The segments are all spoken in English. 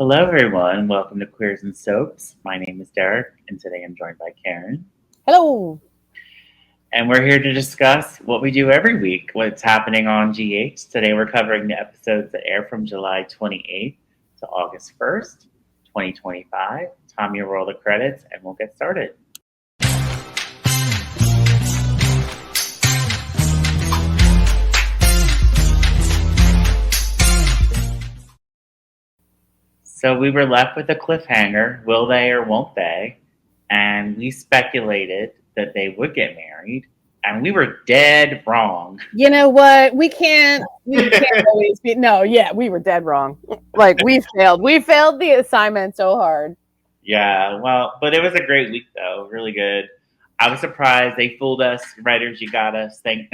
Hello, everyone. Welcome to Queers and Soaps. My name is Derek, and today I'm joined by Karen. Hello. And we're here to discuss what we do every week, what's happening on GH. Today we're covering the episodes that air from July 28th to August 1st, 2025. Tommy, roll the credits, and we'll get started. So we were left with a cliffhanger, will they or won't they? And we speculated that they would get married, and we were dead wrong. You know what? We can't always be. No, yeah, we were dead wrong. Like, we failed. We failed the assignment so hard. Yeah, well, but it was a great week, though. Really good. I was surprised. They fooled us. Writers, you got us. Thank.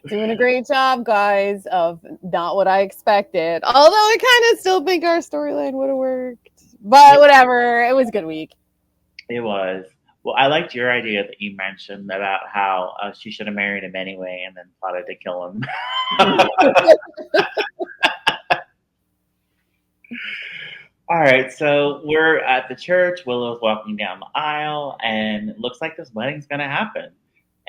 Doing a great job, guys, of not what I expected. Although I kind of still think our storyline would have worked. But whatever. It was a good week. It was. Well, I liked your idea that you mentioned about how she should have married him anyway and then plotted to kill him. All right, so we're at the church. Willow's walking down the aisle, and it looks like this wedding's going to happen.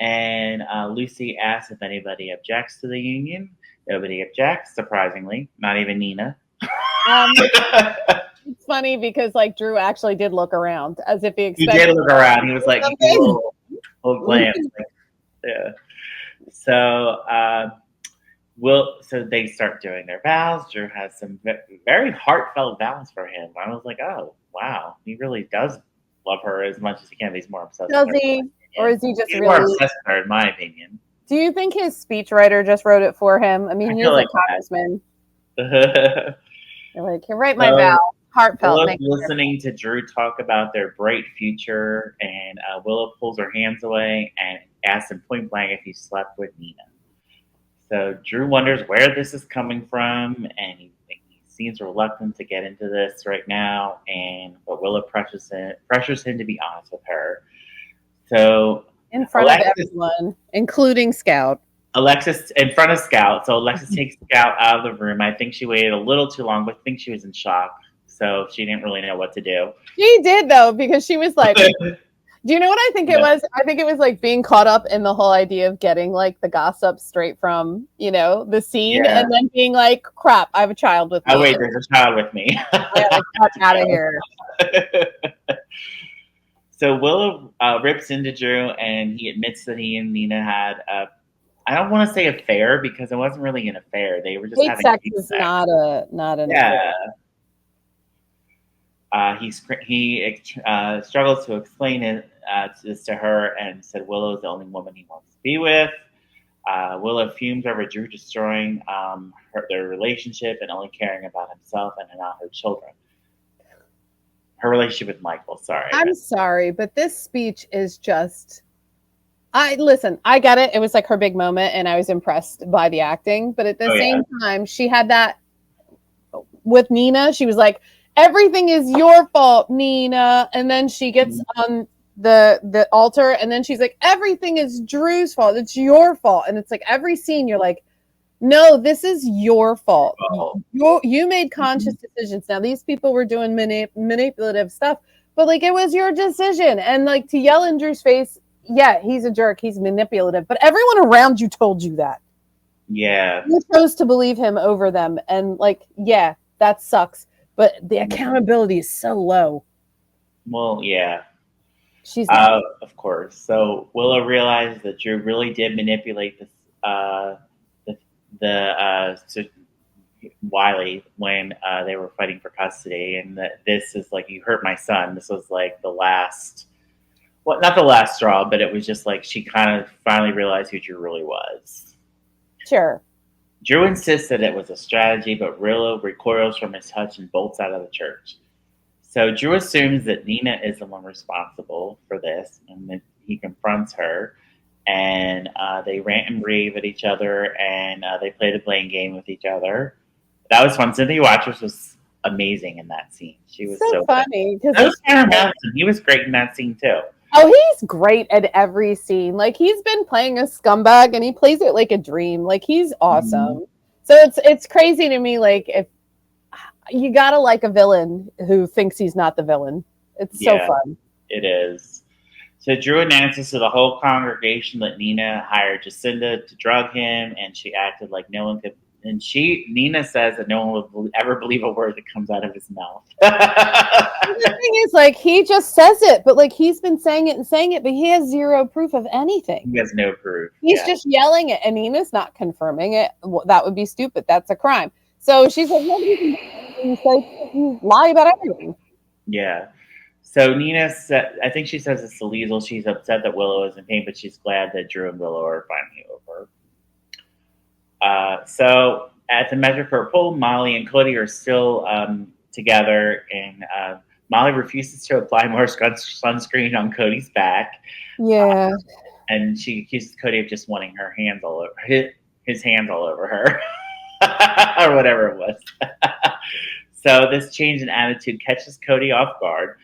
And Lucy asks if anybody objects to the union. Nobody objects, surprisingly. Not even Nina. It's funny because, like, Drew actually did look around as if he expected. He did look around. He was like, little glance. Like, yeah. So, so they start doing their vows. Drew has some very heartfelt vows for him. I was like, oh, wow. He really does love her as much as he can. He's more obsessed Does with her. he? Or is he just He's really more obsessed with her, in my opinion. Do you think his speechwriter just wrote it for him? I mean, he's like a congressman. They're like, "Here, write my vow." Heartfelt. Listening to Drew talk about their bright future, and Willow pulls her hands away and asks him point blank if he slept with Nina. So Drew wonders where this is coming from, and he seems reluctant to get into this right now. But Willow pressures him to be honest with her. So in front of everyone, including Scout. Alexis in front of Scout. So Alexis takes Scout out of the room. I think she waited a little too long, but I think she was in shock. So she didn't really know what to do. She did, though, because she was like, do you know what I think it was? I think it was like being caught up in the whole idea of getting like the gossip straight from, the scene and then being like, crap, I have a child with me. Oh, wait, there's a child with me. Yeah, like, out of here. So Willow rips into Drew, and he admits that he and Nina had I don't want to say affair because it wasn't really an affair. They were just having sex. Is not an affair. He struggles to explain this to her and said Willow is the only woman he wants to be with. Willow fumes over Drew destroying their relationship and only caring about himself and not her children. Her relationship with Michael, sorry. I'm sorry, but this speech is just... I get it. It was like her big moment, and I was impressed by the acting. But at the same time, she had that with Nina. She was like, everything is your fault, Nina. And then she gets on the altar, and then she's like, everything is Drew's fault. It's your fault. And it's like every scene, you're like, no, this is your fault. You made conscious decisions. Now, these people were doing manipulative stuff, but like it was your decision. And like to yell in Drew's face, yeah, he's a jerk. He's manipulative. But everyone around you told you that. Yeah. You chose to believe him over them. And like, yeah, that sucks. But the accountability is so low. Well, yeah. She's of course. So Willow realized that Drew really did manipulate Wiley when they were fighting for custody, and that this is like, you hurt my son. This was like the last... Well, not the last straw, but it was just like she kind of finally realized who Drew really was. Sure. Drew insists that it was a strategy, but Willow recoils from his touch and bolts out of the church. So Drew assumes that Nina is the one responsible for this, and that he confronts her, and they rant and rave at each other, and they play the blame game with each other. That was fun. Cynthia Watros was amazing in that scene. She was so funny. He was great in that scene too. Oh, he's great at every scene. Like, he's been playing a scumbag, and he plays it like a dream. Like, he's awesome. So it's crazy to me. Like, if You gotta like a villain who thinks he's not the villain. It's so fun. It is. So Drew announces to the whole congregation that Nina hired Jacinda to drug him, and she acted like no one could. And Nina says that no one will ever believe a word that comes out of his mouth. The thing is, like, he just says it, but like he's been saying it, but he has zero proof of anything. He has no proof. He's just yelling it, and Nina's not confirming it. Well, that would be stupid. That's a crime. So she's like, you lie about everything. Yeah. So Nina said, I think she says it's to Liesl. She's upset that Willow is in pain, but she's glad that Drew and Willow are finally over. So at the Measure Purple, Molly and Cody are still together, and Molly refuses to apply more sunscreen on Cody's back. Yeah. And she accuses Cody of just wanting her hands all over his hands all over her, or whatever it was. So this change in attitude catches Cody off guard.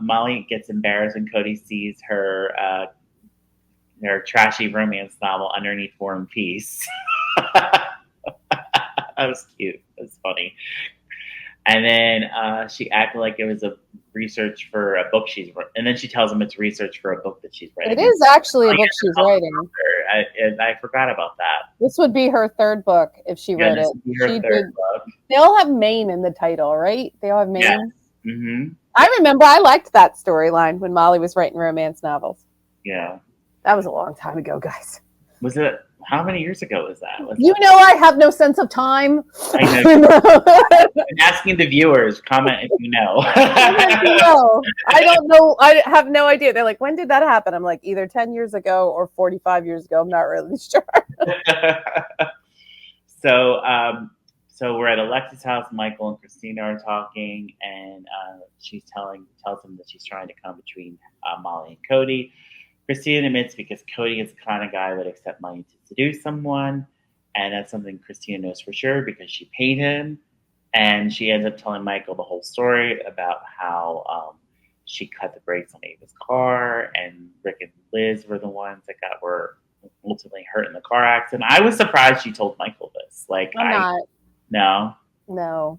Molly gets embarrassed when Cody sees her trashy romance novel underneath War and Peace. That was cute. That was funny. And then she acted like it was a research for a book she's written. And then she tells him it's research for a book that she's writing. It is actually a book she's writing. I forgot about that. This would be her third book if she wrote it. Book. They all have Maine in the title, right? They all have Maine. Yes. Mm-hmm. I remember I liked that storyline when Molly was writing romance novels. Yeah. That was a long time ago, guys. Was it? How many years ago was that? I have no sense of time. I know. I'm asking the viewers, comment if you know. I don't know. I have no idea. They're like, when did that happen? I'm like, either 10 years ago or 45 years ago. I'm not really sure. So we're at Alexis' house. Michael and Christina are talking, and she tells him that she's trying to come between Molly and Cody. Christina admits because Cody is the kind of guy that would accept money to seduce someone, and that's something Christina knows for sure because she paid him. And she ends up telling Michael the whole story about how she cut the brakes on Ava's car, and Rick and Liz were the ones that were ultimately hurt in the car accident. I was surprised she told Michael this. No.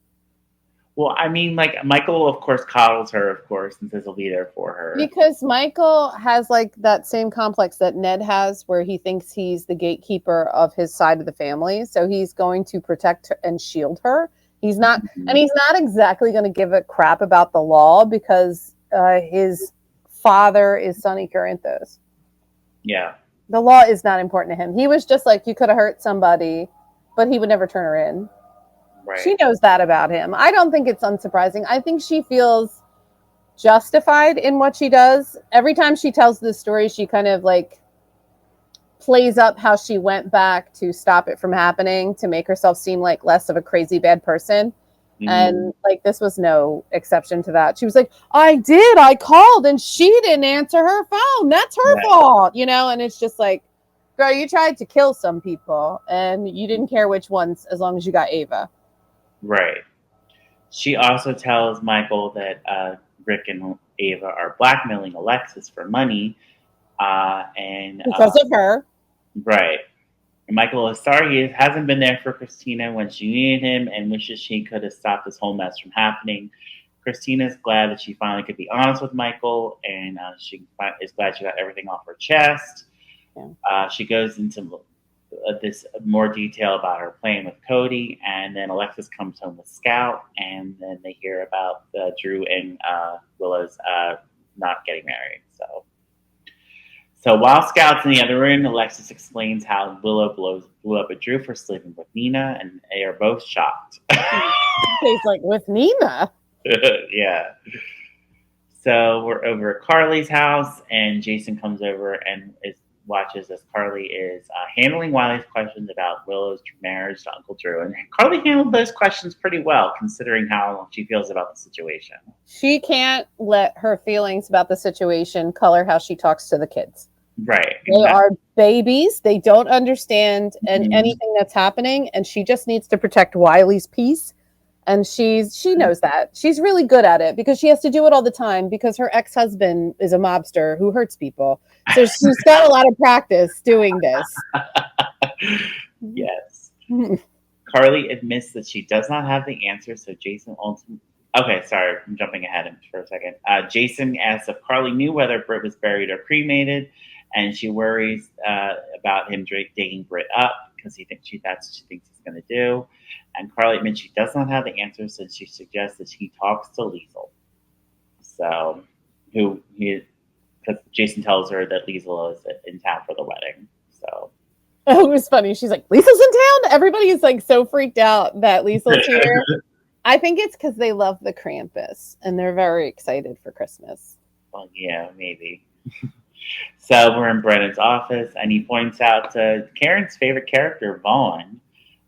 Well, I mean, like, Michael, of course, coddles her, of course, and says he'll be there for her. Because Michael has, like, that same complex that Ned has where he thinks he's the gatekeeper of his side of the family. So he's going to protect her and shield her. He's not, and he's not exactly going to give a crap about the law because his father is Sonny Corinthos. Yeah. The law is not important to him. He was just like, you could have hurt somebody, but he would never turn her in. Right. She knows that about him. I don't think it's unsurprising. I think she feels justified in what she does. Every time she tells this story, she kind of like plays up how she went back to stop it from happening to make herself seem like less of a crazy bad person. Mm-hmm. And like this was no exception to that. She was like, I called and she didn't answer her phone. That's her fault, and it's just like, girl, you tried to kill some people and you didn't care which ones as long as you got Ava. Right. She also tells Michael that Rick and Ava are blackmailing Alexis for money, and because of her. Right. And Michael is sorry he hasn't been there for Christina when she needed him, and wishes she could have stopped this whole mess from happening. Christina's glad that she finally could be honest with Michael, and she is glad she got everything off her chest. Yeah. She goes into this more detail about her playing with Cody, and then Alexis comes home with Scout, and then they hear about Drew and Willow's not getting married. So while Scout's in the other room, Alexis explains how Willow blew up at Drew for sleeping with Nina, and they are both shocked. He's like, with Nina? Yeah. So we're over at Carly's house, and Jason comes over and watches as Carly is handling Wiley's questions about Willow's marriage to Uncle Drew. And Carly handled those questions pretty well, considering how she feels about the situation. She can't let her feelings about the situation color how she talks to the kids. Right. They are babies. They don't understand anything that's happening, and she just needs to protect Wiley's peace. And she knows that. She's really good at it because she has to do it all the time because her ex-husband is a mobster who hurts people. So she's got a lot of practice doing this. Yes. Carly admits that she does not have the answer, so Jason ultimately. Okay, sorry, I'm jumping ahead for a second. Jason asks if Carly knew whether Britt was buried or cremated, and she worries about him digging Britt up because that's what she thinks he's going to do. And Carly admits she does not have the answer, so she suggests that he talks to Liesl. So, because Jason tells her that Liesl is in town for the wedding. So. Oh, it was funny. She's like, Liesl's in town? Everybody is like so freaked out that Liesl's here. I think it's because they love the Krampus and they're very excited for Christmas. Well, yeah, maybe. So we're in Brennan's office, and he points out to Karen's favorite character, Vaughn.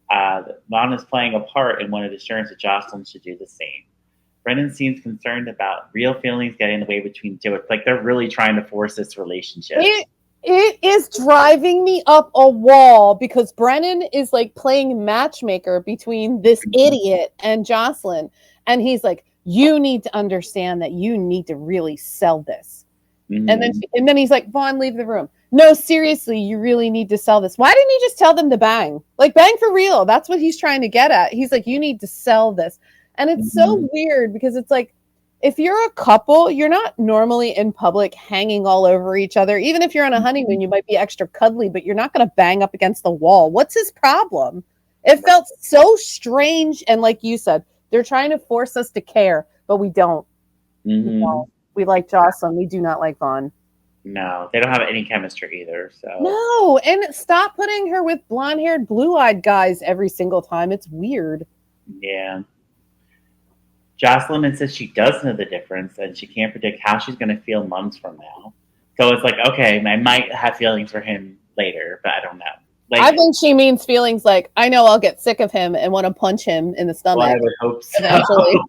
Vaughn is playing a part and wanted assurance that Jocelyn should do the same. Brennan seems concerned about real feelings getting in the way between two. It's like they're really trying to force this relationship. It is driving me up a wall because Brennan is like playing matchmaker between this idiot and Jocelyn. And he's like, you need to understand that you need to really sell this. Mm-hmm. And then he's like, Vaughn, leave the room. No, seriously, you really need to sell this. Why didn't he just tell them to bang? Like, bang for real. That's what he's trying to get at. He's like, you need to sell this. And it's so weird because it's like, if you're a couple, you're not normally in public hanging all over each other. Even if you're on a honeymoon, you might be extra cuddly, but you're not going to bang up against the wall. What's his problem? It felt so strange. And like you said, they're trying to force us to care, but we don't. Mm-hmm. We like Jocelyn. We do not like Vaughn. No, they don't have any chemistry either. So no, and stop putting her with blonde-haired, blue-eyed guys every single time. It's weird. Yeah. Jocelyn insists she does know the difference, and she can't predict how she's going to feel months from now. So it's like, okay, I might have feelings for him later, but I don't know. Like, I think she means feelings like, I know I'll get sick of him and want to punch him in the stomach. Well, I would hope so. Eventually.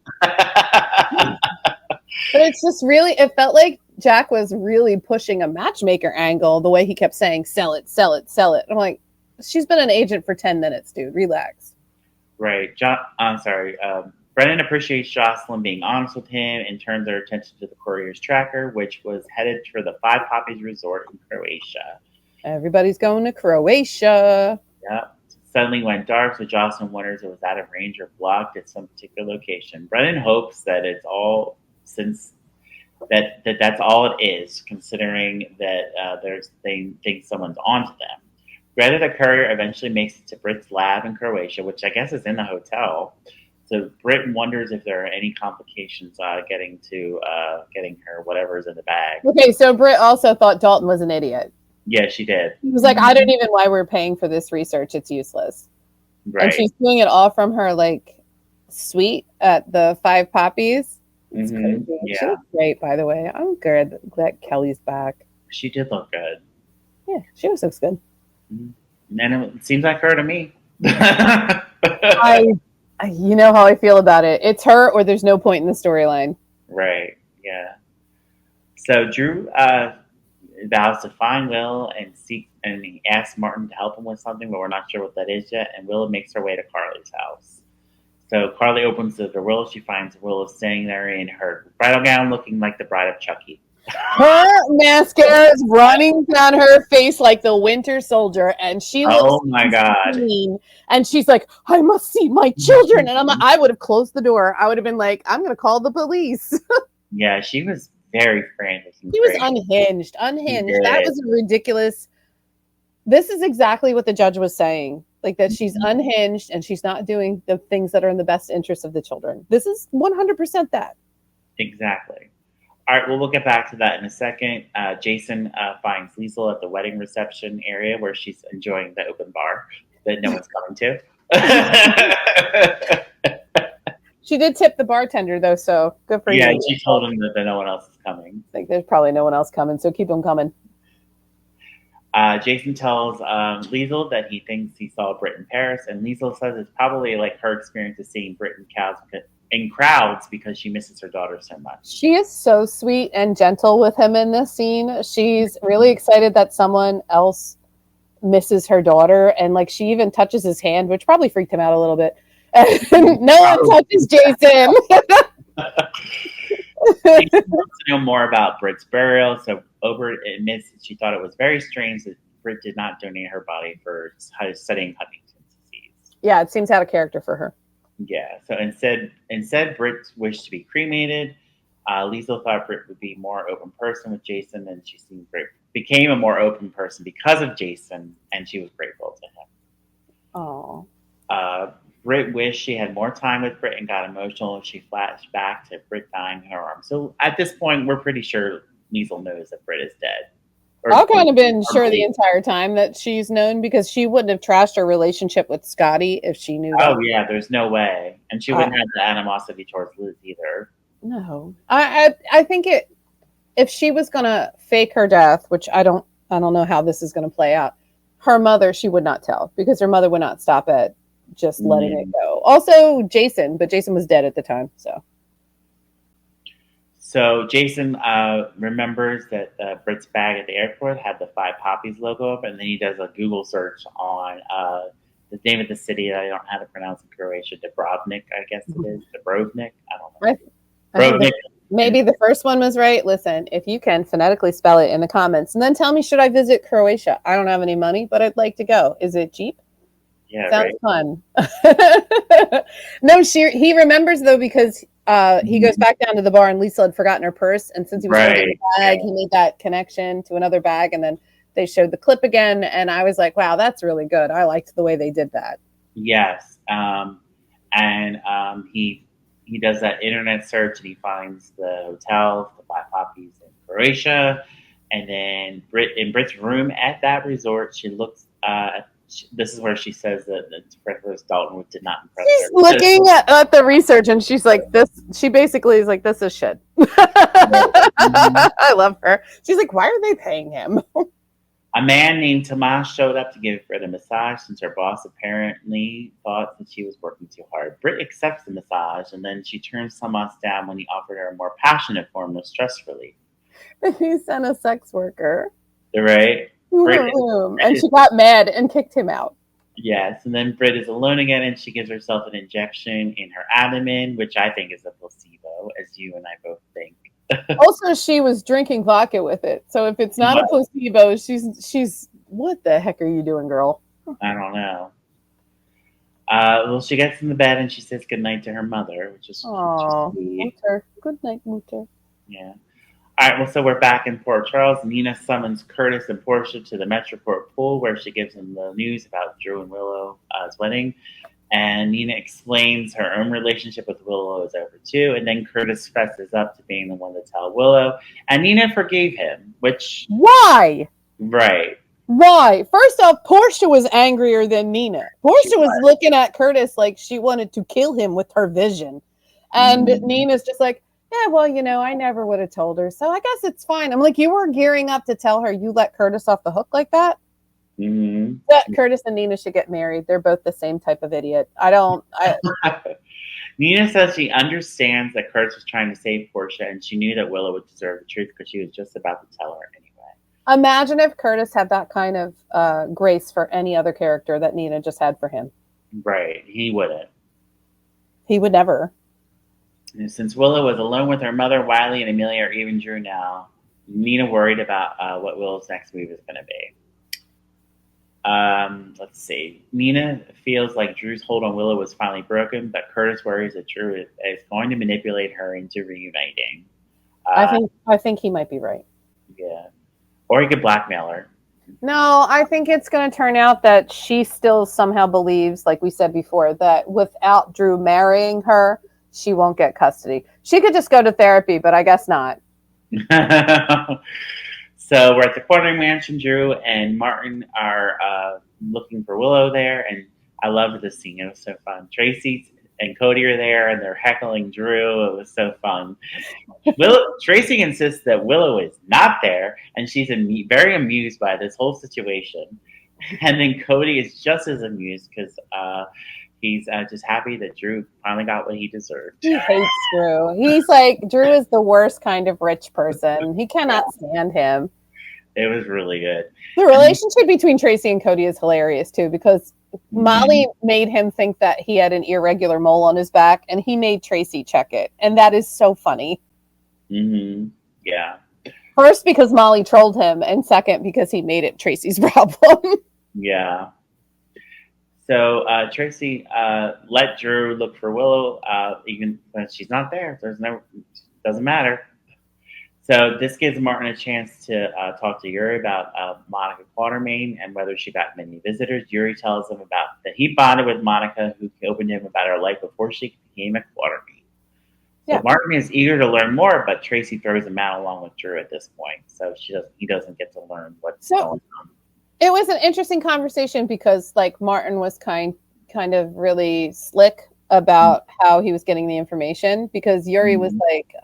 But it's just really, it felt like Jack was really pushing a matchmaker angle the way he kept saying, sell it, sell it, sell it. I'm like, she's been an agent for 10 minutes, dude. Relax. Right. I'm sorry. Brennan appreciates Jocelyn being honest with him and turns their attention to the courier's tracker, which was headed for the Five Poppies Resort in Croatia. Everybody's going to Croatia. Yep. Suddenly went dark, so Jocelyn wonders if it was out of range or blocked at some particular location. Brennan hopes that it's all that's all it is, considering that they think someone's onto them. Greta, the courier, eventually makes it to Britt's lab in Croatia, which I guess is in the hotel. So Britt wonders if there are any complications getting her whatever's in the bag. Okay, so Britt also thought Dalton was an idiot. Yeah, she did. He was like, I don't even know why we're paying for this research. It's useless. Right. And she's doing it all from her like suite at the Five Poppies. It's crazy. Yeah. She looks great, by the way. I'm glad Kelly's back. She did look good. Yeah, she looks good. Mm-hmm. And it seems like her to me. You know how I feel about it. It's her or there's no point in the storyline. Right. Yeah. So Drew vows to find Will and he asks Martin to help him with something, but we're not sure what that is yet. And Willa makes her way to Carly's house. So Carly opens the door. She finds Willow sitting there in her bridal gown, looking like the bride of Chucky. Her mascara is running down her face like the Winter Soldier, and she looks oh my god mean. And she's like, I must see my children. And I'm like, I would have closed the door. I would have been like, I'm going to call the police. Yeah, she was very frantic. She was unhinged. That was ridiculous. This is exactly what the judge was saying. Like that she's unhinged and she's not doing the things that are in the best interest of the children. This is 100% that. Exactly. All right, well, we'll get back to that in a second. Jason finds Liesl at the wedding reception area where she's enjoying the open bar that no one's coming to. She did tip the bartender, though, so good for you. Yeah, she told him that no one else is coming. Like, there's probably no one else coming, so keep them coming. Jason tells Liesl that he thinks he saw Britt in Paris, and Liesl says it's probably like her experience of seeing Britt in crowds because she misses her daughter so much. She is so sweet and gentle with him in this scene. She's really excited that someone else misses her daughter, and like she even touches his hand, which probably freaked him out a little bit. No one touches Jason. Jason wants to know more about Britt's burial, so Ober admits that she thought it was very strange that Britt did not donate her body for studying Huntington's disease. Yeah, it seems out of character for her. Yeah. So instead, Britt wished to be cremated. Liesl thought Britt would be a more open person with Jason, and she became a more open person because of Jason, and she was grateful to him. Oh. Britt wished she had more time with Britt and got emotional. She flashed back to Britt dying in her arms. So at this point, we're pretty sure Liesl knows that Britt is dead. I've kind of been sure the entire time that she's known, because she wouldn't have trashed her relationship with Scotty if she knew that. Oh, yeah, there's no way. And she wouldn't have the animosity towards Liz either. No. I think if she was going to fake her death, which I don't know how this is going to play out, her mother, she would not tell, because her mother would not stop at just letting it go. Also, Jason, but Jason was dead at the time, So Jason remembers that Britt's bag at the airport had the 5 Poppies logo up, and then he does a Google search on the name of the city that I don't know how to pronounce in Croatia, Dubrovnik, I guess it is. Dubrovnik? I don't know. Dubrovnik. Maybe the first one was right. Listen, if you can phonetically spell it in the comments, and then tell me, should I visit Croatia? I don't have any money, but I'd like to go. Is it cheap? Yeah, sounds fun. No, he remembers though, because he goes back down to the bar and Lisa had forgotten her purse, and since he was holding the bag, he made that connection to another bag, and then they showed the clip again, and I was like, wow, that's really good. I liked the way they did that. Yes. He does that internet search, and he finds the hotel, the 5 Poppies in Croatia, and then in Britt's room at that resort, she looks this is where she says that Frederick Dalton did not impress her. She's looking at the research, and she's like, this. She basically is like, this is shit. I love her. She's like, why are they paying him? A man named Tomas showed up to give Britt a massage, since her boss apparently thought that she was working too hard. Britt accepts the massage, and then she turns Tomas down when he offered her a more passionate form of stress relief. He sent a sex worker. Right? And she got mad and kicked him out. Yes, and then Britt is alone again, and she gives herself an injection in her abdomen, which I think is a placebo, as you and I both think. Also, she was drinking vodka with it, so if it's not a placebo, she's what the heck are you doing, girl? I don't know. Well, she gets in the bed and she says goodnight to her mother, which is sweet. Good night, Mutter. Yeah. All right, well, so we're back in Port Charles. Nina summons Curtis and Portia to the Metroport pool, where she gives them the news about Drew and Willow's wedding. And Nina explains her own relationship with Willow is over too. And then Curtis fesses up to being the one to tell Willow. And Nina forgave him, which... Why? Right. Why? First off, Portia was angrier than Nina. Portia was looking at Curtis like she wanted to kill him with her vision. And Nina's just like, yeah, well, I never would have told her, so I guess it's fine. I'm like, you were gearing up to tell her you let Curtis off the hook like that? Mm-hmm. That Curtis and Nina should get married. They're both the same type of idiot. Nina says she understands that Curtis was trying to save Portia, and she knew that Willow would deserve the truth because she was just about to tell her anyway. Imagine if Curtis had that kind of grace for any other character that Nina just had for him. Right. He wouldn't. He would never. And since Willow was alone with her mother, Wiley and Amelia are even Drew now, Nina worried about what Willow's next move is going to be. Let's see. Nina feels like Drew's hold on Willow was finally broken, but Curtis worries that Drew is going to manipulate her into reuniting. I think he might be right. Yeah. Or he could blackmail her. No, I think it's going to turn out that she still somehow believes, like we said before, that without Drew marrying her, she won't get custody. She could just go to therapy, but I guess not. So we're at the Quartering Mansion. Drew and Martin are looking for Willow there, and I loved this scene. It was so fun. Tracy and Cody are there, and they're heckling Drew. It was so fun. Tracy insists that Willow is not there, and she's very amused by this whole situation. And then Cody is just as amused because he's just happy that Drew finally got what he deserved. He hates Drew. He's like, Drew is the worst kind of rich person. He cannot stand him. It was really good. The relationship between Tracy and Cody is hilarious, too, because Molly made him think that he had an irregular mole on his back, and he made Tracy check it. And that is so funny. Mm-hmm. Yeah. First, because Molly trolled him, and second, because he made it Tracy's problem. Yeah. So Tracy let Drew look for Willow, even when she's not there. Doesn't matter. So this gives Martin a chance to talk to Yuri about Monica Quatermain and whether she got many visitors. Yuri tells him about that he bonded with Monica, who opened him about her life before she became a Quatermain. So Yeah. Martin is eager to learn more, but Tracy throws him out along with Drew at this point. So he doesn't get to learn what's going on. It was an interesting conversation because like Martin was kind of really slick about how he was getting the information, because Yuri was like,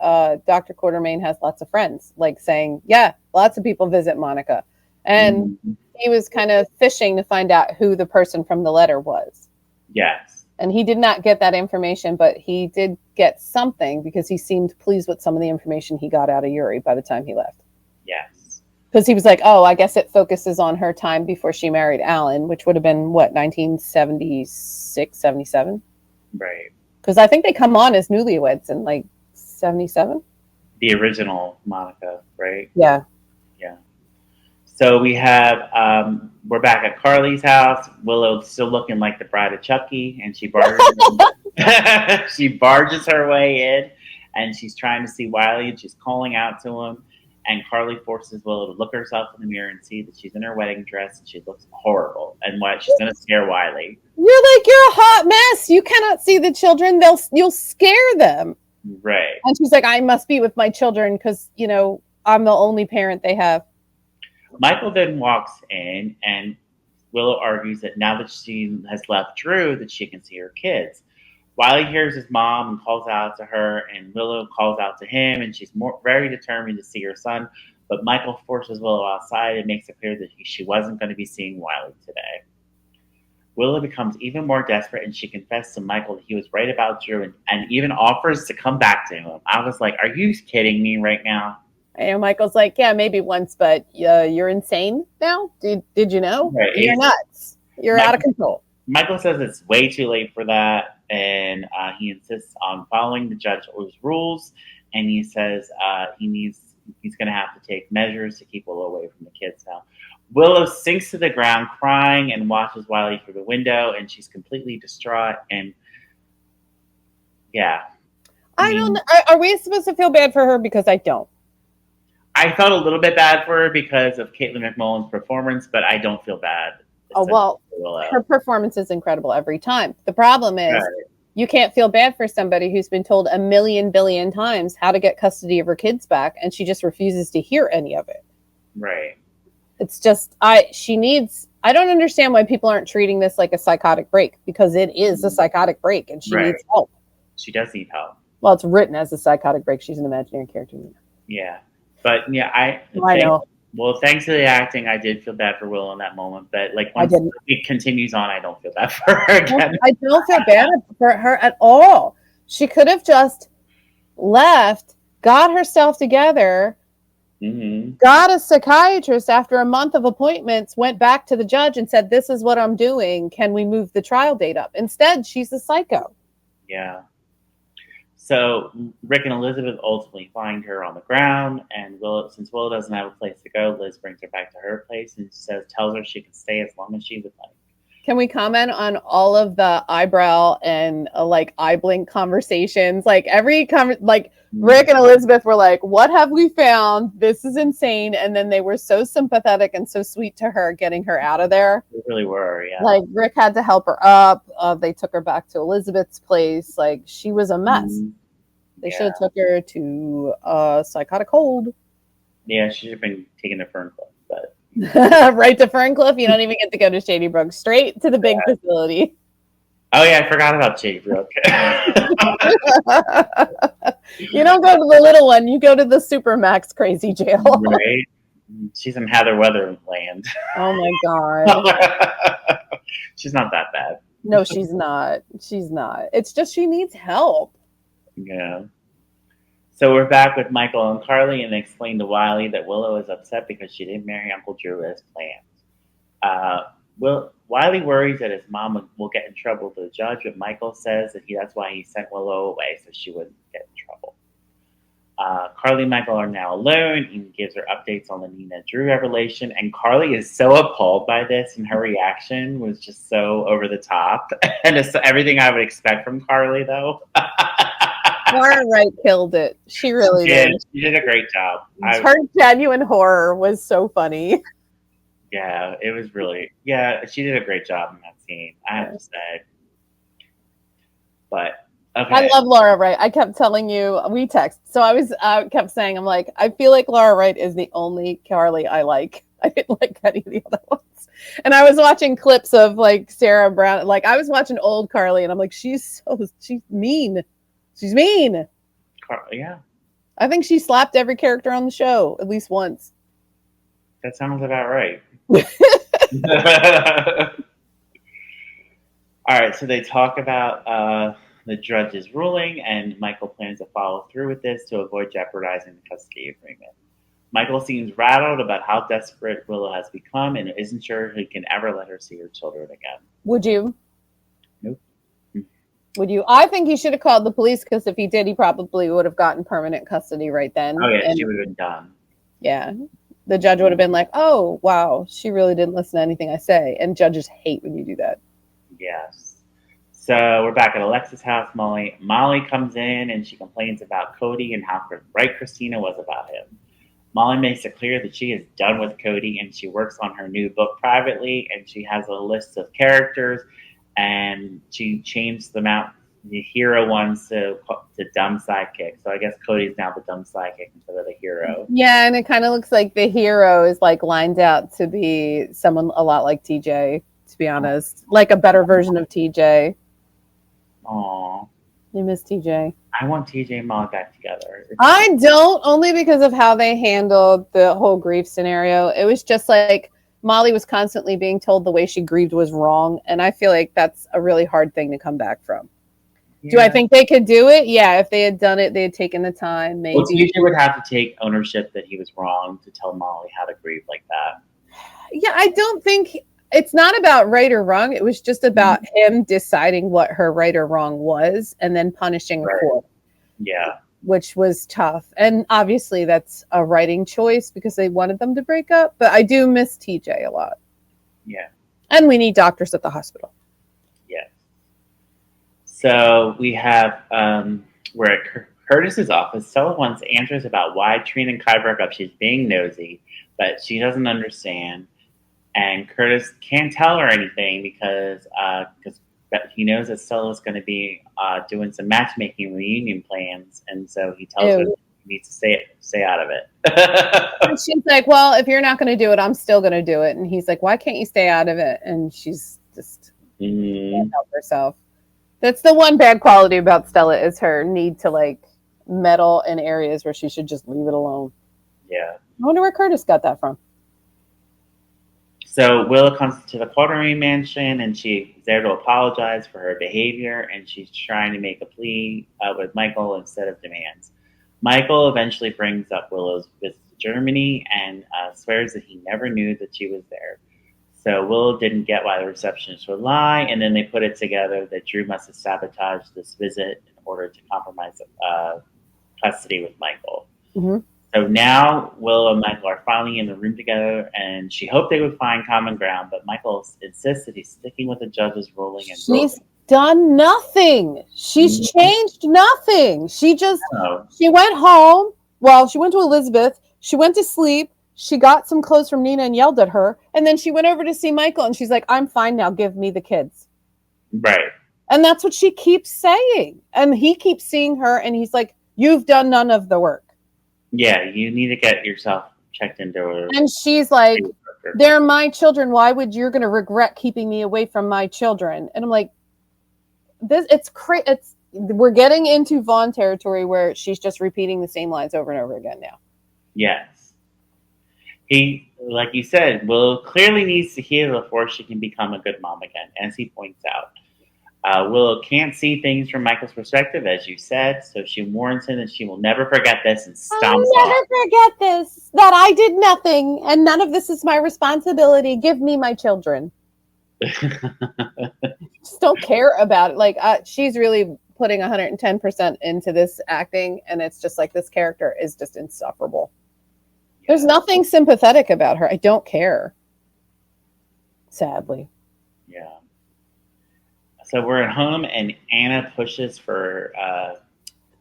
Dr. Quatermain has lots of friends, like saying, yeah, lots of people visit Monica. And he was kind of fishing to find out who the person from the letter was. Yes. And he did not get that information, but he did get something because he seemed pleased with some of the information he got out of Yuri by the time he left. Yes. Because he was like, oh, I guess it focuses on her time before she married Alan, which would have been, what, 1976, 77? Right. Because I think they come on as newlyweds in like 77. The original Monica, right? Yeah. Yeah. So we have, we're back at Carly's house. Willow's still looking like the bride of Chucky, and she barges her way in, and she's trying to see Wiley, and she's calling out to him. And Carly forces Willow to look herself in the mirror and see that she's in her wedding dress and she looks horrible. And she's going to scare Wiley. You're like, you're a hot mess. You cannot see the children. You'll scare them. Right. And she's like, I must be with my children because, you know, I'm the only parent they have. Michael then walks in, and Willow argues that now that she has left Drew, that she can see her kids. Wiley hears his mom and calls out to her, and Willow calls out to him, and she's very determined to see her son. But Michael forces Willow outside and makes it clear that she wasn't going to be seeing Wiley today. Willow becomes even more desperate, and she confessed to Michael that he was right about Drew, and even offers to come back to him. I was like, are you kidding me right now? And Michael's like, yeah, maybe once, but you're insane now? Did you know? Right. You're nuts. You're out of control. Michael says it's way too late for that, and he insists on following the judge's rules, and he says he's going to have to take measures to keep Willow away from the kids now. Willow sinks to the ground crying and watches Wiley through the window, and she's completely distraught. And yeah. I don't know. Are we supposed to feel bad for her? Because I don't. I felt a little bit bad for her because of Caitlin McMullen's performance, but I don't feel bad. Oh, well, her performance is incredible every time. The problem is you can't feel bad for somebody who's been told a million billion times how to get custody of her kids back, and she just refuses to hear any of it. Right. It's just, I don't understand why people aren't treating this like a psychotic break, because it is a psychotic break, and she needs help. She does need help. Well, it's written as a psychotic break. She's an imaginary character. Yeah. But yeah, I know. Well, thanks to the acting, I did feel bad for Willow in that moment. But like once it continues on, I don't feel bad for her again. I don't feel bad for her at all. She could have just left, got herself together, got a psychiatrist after a month of appointments, went back to the judge and said, this is what I'm doing. Can we move the trial date up? Instead, she's a psycho. Yeah. So Rick and Elizabeth ultimately find her on the ground, and since Willow doesn't have a place to go, Liz brings her back to her place and tells her she can stay as long as she would like. Can we comment on all of the eyebrow and like eye blink conversations? Like Rick and Elizabeth were like, "What have we found? This is insane!" And then they were so sympathetic and so sweet to her, getting her out of there. They really were, yeah. Like Rick had to help her up. They took her back to Elizabeth's place. Like she was a mess. They should have took her to a psychotic hold. Yeah, she should have been taken to Ferncliff, but right to Ferncliff. You don't even get to go to Shady Brook. Straight to the big facility. Oh yeah, I forgot about Shady Brook. You don't go to the little one. You go to the Supermax crazy jail. Right. She's in Heather Weatherland. Oh my god. She's not that bad. No, she's not. She's not. It's just she needs help. Yeah. So we're back with Michael and Carly, and they explain to Wiley that Willow is upset because she didn't marry Uncle Drew as planned. Wiley worries that his mom will get in trouble with the judge, but Michael says that that's why he sent Willow away, so she wouldn't get in trouble. Carly and Michael are now alone. He gives her updates on the Nina Drew revelation, and Carly is so appalled by this, and her reaction was just so over the top, and it's everything I would expect from Carly, though. Laura Wright killed it. She really did. She did a great job. Her genuine horror was so funny. Yeah, it was really. Yeah, she did a great job in that scene, I have to say. But okay. I love Laura Wright. I kept telling you, we text. So I kept saying, I'm like, I feel like Laura Wright is the only Carly I like. I didn't like any of the other ones. And I was watching clips of like Sarah Brown. Like I was watching old Carly, and I'm like, she's mean. She's mean. Yeah. I think she slapped every character on the show at least once. That sounds about right. All right, so they talk about the judge's ruling, and Michael plans to follow through with this to avoid jeopardizing the custody agreement. Michael seems rattled about how desperate Willow has become and isn't sure he can ever let her see her children again. Would you? Nope. Would you? I think he should have called the police, because if he did, he probably would have gotten permanent custody right then. Oh, yeah, she would have been done. Yeah. The judge would have been like, oh, wow, she really didn't listen to anything I say. And judges hate when you do that. Yes. So we're back at Alexa's house. Molly comes in, and she complains about Cody and how right Christina was about him. Molly makes it clear that she is done with Cody, and she works on her new book privately, and she has a list of characters, and she changed them out, the hero ones to dumb sidekick. So I guess Cody's now the dumb sidekick instead of the hero. Yeah, and it kind of looks like the hero is like lined out to be someone a lot like TJ, to be honest. Like a better version of TJ. Aww. You miss TJ. I want TJ and Molly back together. I don't, only because of how they handled the whole grief scenario. It was just like Molly was constantly being told the way she grieved was wrong, and I feel like that's a really hard thing to come back from. Yeah. Do I think they could do it? Yeah, if they had done it, they had taken the time. Maybe. Well, TJ would have to take ownership that he was wrong to tell Molly how to grieve like that. Yeah, I don't think it's not about right or wrong. It was just about him deciding what her right or wrong was and then punishing her for it. Yeah. Which was tough. And obviously that's a writing choice because they wanted them to break up. But I do miss TJ a lot. Yeah. And we need doctors at the hospital. Yeah. So we have, we're at Curtis's office. Stella wants answers about why Trina and Kai broke up. She's being nosy, but she doesn't understand. And Curtis can't tell her anything because he knows that Stella's going to be doing some matchmaking reunion plans, and so he tells her he needs to stay out of it. And she's like, well, if you're not going to do it, I'm still going to do it. And he's like, why can't you stay out of it? And she's just can't help herself. That's the one bad quality about Stella, is her need to like meddle in areas where she should just leave it alone. Yeah. I wonder where Curtis got that from. So Willow comes to the Quartermaine mansion, and she's there to apologize for her behavior, and she's trying to make a plea with Michael instead of demands. Michael eventually brings up Willow's visit to Germany and swears that he never knew that she was there. So Willow didn't get why the receptionist would lie, and then they put it together that Drew must have sabotaged this visit in order to compromise custody with Michael. Mm-hmm. So now Willow and Michael are finally in the room together, and she hoped they would find common ground, but Michael insists that he's sticking with the judge's ruling. And she's done nothing. She's changed nothing. She just, she went home. Well, she went to Elizabeth. She went to sleep. She got some clothes from Nina and yelled at her. And then she went over to see Michael, and she's like, I'm fine now. Give me the kids. Right. And that's what she keeps saying. And he keeps seeing her, and he's like, you've done none of the work. Yeah, you need to get yourself checked into her. And she's like, they're my children. Why would you're going to regret keeping me away from my children? And I'm like, we're getting into Vaughn territory where she's just repeating the same lines over and over again now. Yes. He, like you said, Willow clearly needs to heal before she can become a good mom again, as he points out. Willow can't see things from Michael's perspective, as you said, so she warns him that she will never forget this and stomps off. I'll never forget this, that I did nothing, and none of this is my responsibility. Give me my children. Just don't care about it. Like, she's really putting 110% into this acting, and it's just like this character is just insufferable. There's nothing sympathetic about her. I don't care. Sadly. Yeah. So we're at home, and Anna pushes for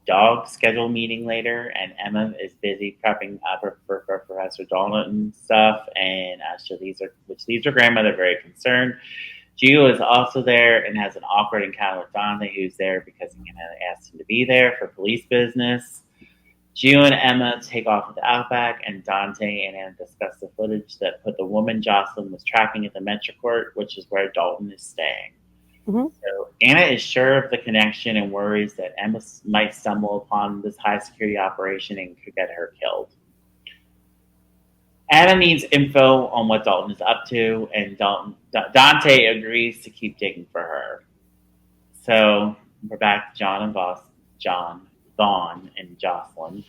dog schedule meeting later, and Emma is busy prepping for Professor Dalton stuff, and which leaves her grandmother very concerned. Gio is also there and has an awkward encounter with Dante, who's there because Anna asked him to be there for police business. Gio and Emma take off with Outback, and Dante and Anna discuss the footage that put the woman Jocelyn was tracking at the Metro Court, which is where Dalton is staying. Mm-hmm. So Anna is sure of the connection and worries that Emma might stumble upon this high security operation and could get her killed. Anna needs info on what Dalton is up to, and Dante agrees to keep digging for her. So we're back to Vaughn, and Jocelyn.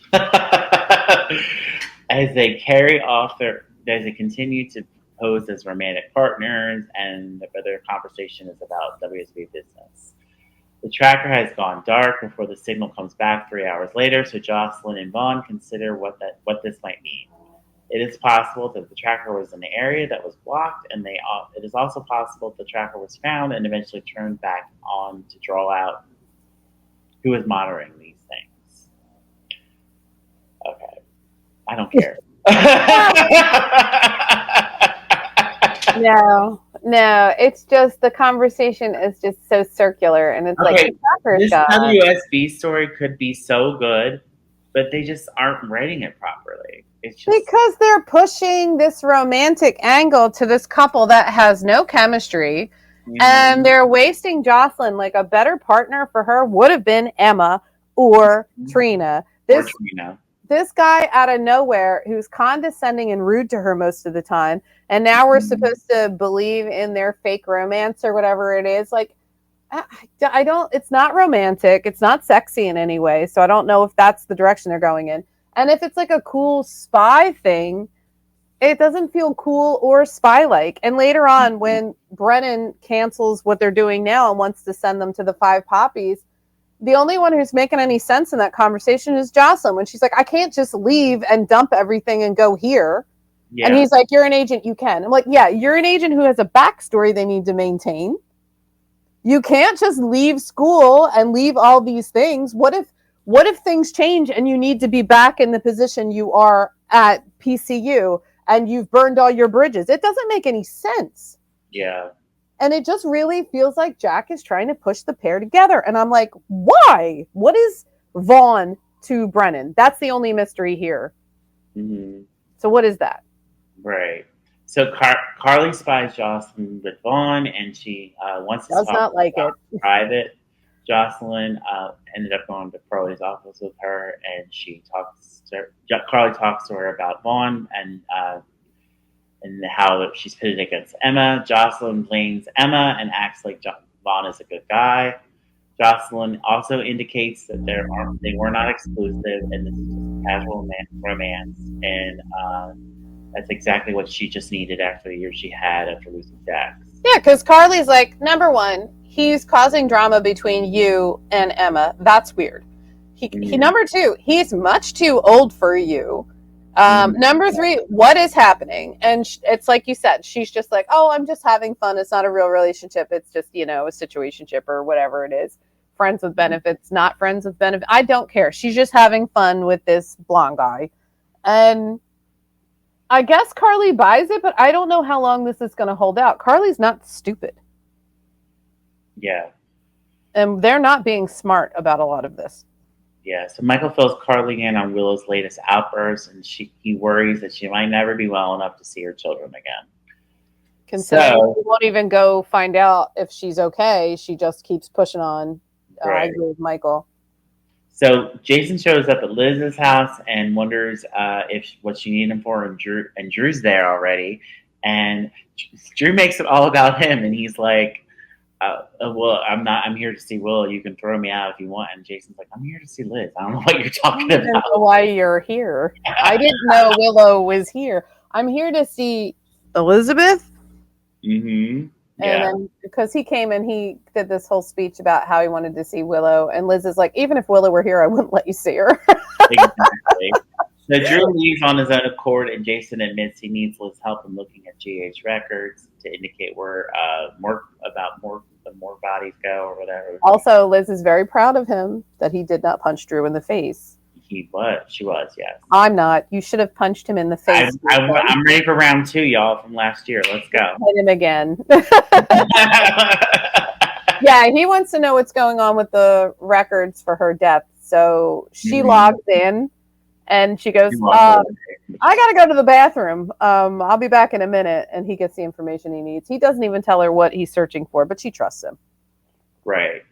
As they continue to pose as romantic partners, and their conversation is about WSB business. The tracker has gone dark before the signal comes back 3 hours later, so Jocelyn and Vaughn consider what this might mean. It is possible that the tracker was in the area that was blocked, and it is also possible the tracker was found and eventually turned back on to draw out who is monitoring these things. Okay. I don't care. No, it's just the conversation is just so circular, and it's okay, like this WSB story could be so good, but they just aren't writing it properly. It's just because they're pushing this romantic angle to this couple that has no chemistry, and they're wasting Jocelyn. Like, a better partner for her would have been Emma or Trina. This guy out of nowhere who's condescending and rude to her most of the time, and now we're supposed to believe in their fake romance or whatever it is. Like, I don't, it's not romantic. It's not sexy in any way. So I don't know if that's the direction they're going in. And if it's like a cool spy thing, it doesn't feel cool or spy-like. And later on, when Brennan cancels what they're doing now and wants to send them to the Five Poppies, the only one who's making any sense in that conversation is Jocelyn, when she's like, I can't just leave and dump everything and go here. Yeah. And he's like, you're an agent, you can. I'm like, yeah, you're an agent who has a backstory they need to maintain. You can't just leave school and leave all these things. What if things change and you need to be back in the position you are at PCU and you've burned all your bridges? It doesn't make any sense. Yeah. And it just really feels like Jack is trying to push the pair together. And I'm like, why? What is Vaughn to Brennan? That's the only mystery here. Mm-hmm. So what is that? Right. So Carly spies Jocelyn with Vaughn, and she wants to talk about private. Jocelyn ended up going to Carly's office with her, and Carly talks to her about Vaughn and how she's pitted against Emma. Jocelyn blames Emma and acts like Vaughn is a good guy. Jocelyn also indicates that they were not exclusive, and this is just casual romance, and that's exactly what she just needed after the year she had after losing Jax. Yeah, because Carly's like, number one, he's causing drama between you and Emma. That's weird. He number two, he's much too old for you. Number three, what is happening? And it's like you said, she's just like, oh, I'm just having fun. It's not a real relationship. It's just, a situationship or whatever it is. Friends with benefits, not friends with benefits. I don't care. She's just having fun with this blonde guy. And I guess Carly buys it, but I don't know how long this is going to hold out. Carly's not stupid. Yeah. And they're not being smart about a lot of this. Yeah, so Michael fills Carly in on Willow's latest outburst, and he worries that she might never be well enough to see her children again. Considering she won't even go find out if she's okay, she just keeps pushing on. Right. I agree with Michael. So Jason shows up at Liz's house and wonders what she needed him for, and Drew's there already, and Drew makes it all about him, and he's like, well, I'm here to see Willow. You can throw me out if you want. And Jason's like, I'm here to see Liz. I don't know what you're talking about. I don't know why you're here. I didn't know Willow was here. I'm here to see Elizabeth. Mm-hmm. And then because he came and he did this whole speech about how he wanted to see Willow, and Liz is like, even if Willow were here, I wouldn't let you see her. Exactly. So Drew leaves on his own accord, and Jason admits he needs Liz's help in looking at GH records to indicate where more bodies go or whatever. Also, Liz is very proud of him that he did not punch Drew in the face. She was, yes. I'm not. You should have punched him in the face. I'm ready for round 2, y'all, from last year. Let's go. Hit him again. Yeah, he wants to know what's going on with the records for her death. So she logs in. And she goes, I got to go to the bathroom. I'll be back in a minute. And he gets the information he needs. He doesn't even tell her what he's searching for, but she trusts him. Right.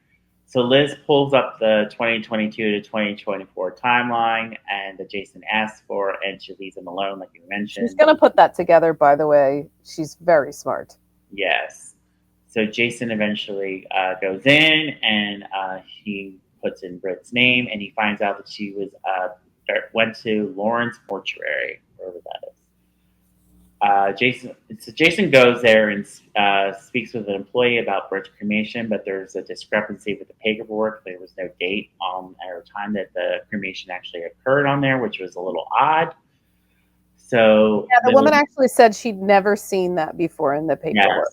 So Liz pulls up the 2022 to 2024 timeline and that Jason asks for, and she leaves him alone, like you mentioned. She's going to put that together, by the way. She's very smart. Yes. So Jason eventually goes in, and he puts in Britt's name, and he finds out that she went to Lawrence Mortuary, wherever that is. Jason goes there and speaks with an employee about Britt's cremation, but there's a discrepancy with the paperwork. There was no date or time that the cremation actually occurred on there, which was a little odd. So yeah, the woman actually said she'd never seen that before in the paperwork.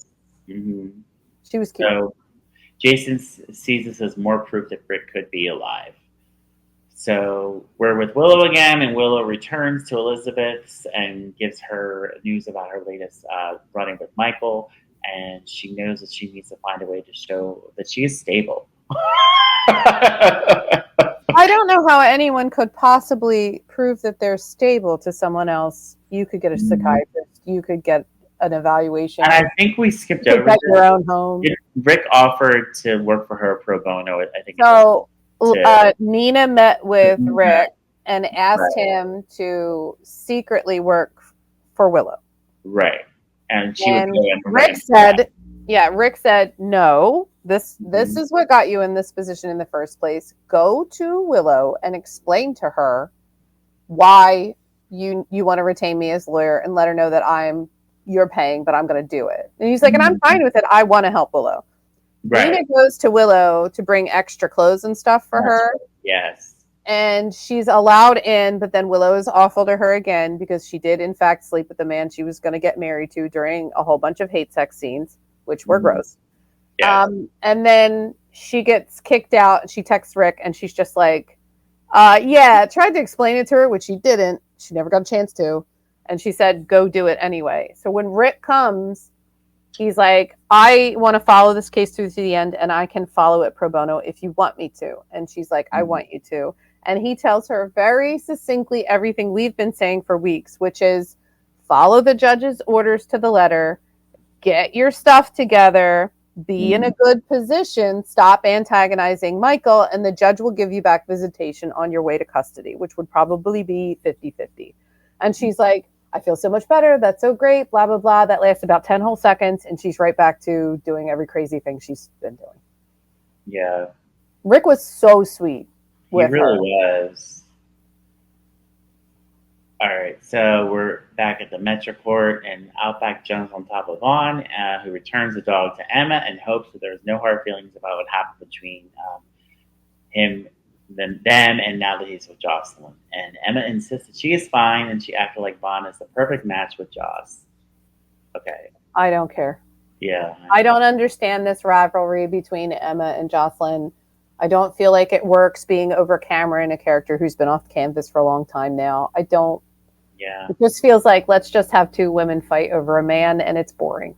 Yes. Mm-hmm. She was cute. So Jason sees this as more proof that Britt could be alive. So we're with Willow again, and Willow returns to Elizabeth's and gives her news about her latest running with Michael, and she knows that she needs to find a way to show that she is stable. I don't know how anyone could possibly prove that they're stable to someone else. You could get a psychiatrist. You could get an evaluation. And I think we skipped over your own home. Rick offered to work for her pro bono. I think so. Nina met with Rick and asked him to secretly work for Willow. Right. And Rick said, Rick said, no, this is what got you in this position in the first place. Go to Willow and explain to her why you want to retain me as lawyer and let her know that you're paying, but I'm going to do it. And he's like, and I'm fine with it. I want to help Willow. Right. Nina goes to Willow to bring extra clothes and stuff for her. Yes. And she's allowed in, but then Willow is awful to her again because she did, in fact, sleep with the man she was going to get married to during a whole bunch of hate sex scenes, which were gross. Yes. And then she gets kicked out, and she texts Rick, and she's just like, tried to explain it to her, which she didn't. She never got a chance to. And she said, go do it anyway. So when Rick comes, he's like, I want to follow this case through to the end, and I can follow it pro bono if you want me to. And she's like, I want you to. And he tells her very succinctly everything we've been saying for weeks, which is follow the judge's orders to the letter, get your stuff together, be in a good position, stop antagonizing Michael, and the judge will give you back visitation on your way to custody, which would probably be 50-50. And she's like, I feel so much better. That's so great. Blah, blah, blah. That lasts about 10 whole seconds. And she's right back to doing every crazy thing she's been doing. Yeah. Rick was so sweet with her. He really was. All right. So we're back at the Metroport, and Outback jumps on top of Vaughn, who returns the dog to Emma and hopes that there's no hard feelings about what happened between them, and now that he's with Jocelyn. And Emma insists that she is fine, and she acted like Vaughn is the perfect match with Joss. Okay. I don't care. Yeah. I don't understand this rivalry between Emma and Jocelyn. I don't feel like it works being over Cameron, a character who's been off canvas for a long time now. I don't. Yeah. It just feels like let's just have two women fight over a man, and it's boring.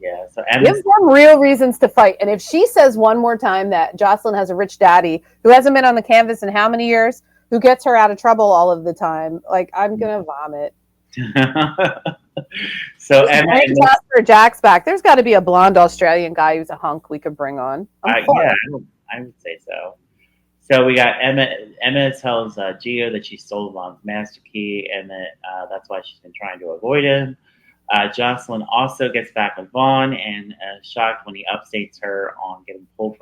Yeah, so give them real reasons to fight. And if she says one more time that Jocelyn has a rich daddy who hasn't been on the canvas in how many years, who gets her out of trouble all of the time, like I'm gonna vomit. So Emma and Jasper Jack's back. There's got to be a blonde Australian guy who's a hunk we could bring on. I would say so. So we got Emma. Emma tells Gio that she stole Vaughn's master key, and that that's why she's been trying to avoid him. Jocelyn also gets back with Vaughn and shocked when he updates her on getting pulled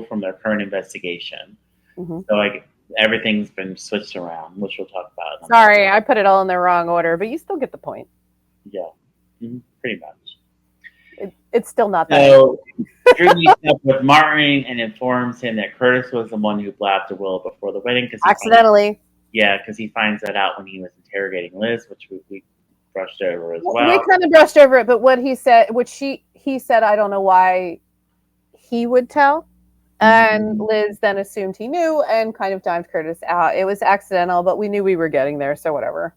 from their current investigation. Mm-hmm. So like everything's been switched around, which we'll talk about. Sorry, I put it all in the wrong order, but you still get the point. Yeah, pretty much. It's still not that. So Drew meets up with Martin and informs him that Curtis was the one who blabbed to Willow before the wedding Accidentally. because he finds that out when he was interrogating Liz, which we brushed over as well. We kind of brushed over it, but what he said, he said, I don't know why he would tell. And Liz then assumed he knew and kind of dived Curtis out. It was accidental, but we knew we were getting there, so whatever.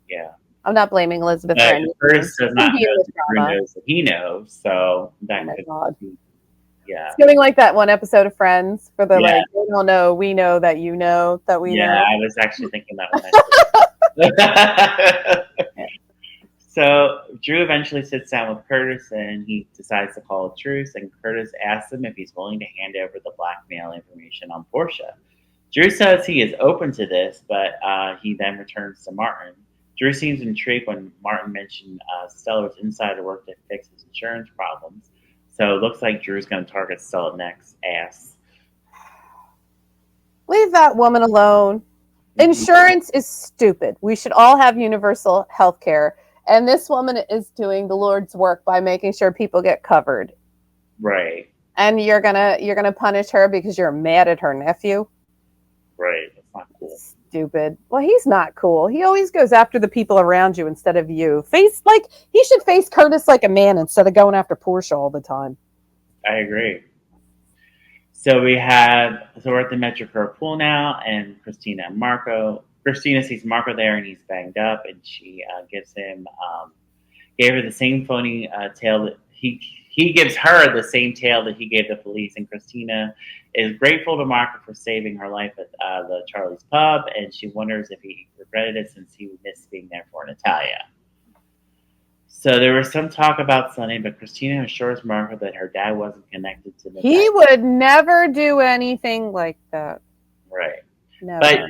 Yeah. I'm not blaming Elizabeth. Curtis does not know that Drew knows that he knows, so that could be. Yeah. It's getting like that one episode of Friends for the like, we don't know, we know that you know that we know. Yeah, I was actually thinking that one. So Drew eventually sits down with Curtis and he decides to call a truce, and Curtis asks him if he's willing to hand over the blackmail information on Portia. Drew says he is open to this, but he then returns to Martin. Drew seems intrigued when Martin mentioned Stellar's insider work to fix his insurance problems. So it looks like Drew's going to target Stella next. Ass. Leave that woman alone. Insurance is stupid. We should all have universal health care. And this woman is doing the Lord's work by making sure people get covered. Right. And you're gonna punish her because you're mad at her nephew. Right. That's not cool. Stupid. Well, he's not cool. He always goes after the people around you instead of you. He should face Curtis like a man instead of going after Portia all the time. I agree. So we're at the Metro pool now, and Christina and Marco. Christina sees Marco there, and he's banged up, and she gave her the same phony tale that he gives her the same tale that he gave the police. And Christina is grateful to Marco for saving her life at the Charlie's Pub, and she wonders if he regretted it since he missed being there for Natalia. So there was some talk about Sonny, but Christina assures Marco that her dad wasn't connected to Natalia. He would never do anything like that. Right. Never. But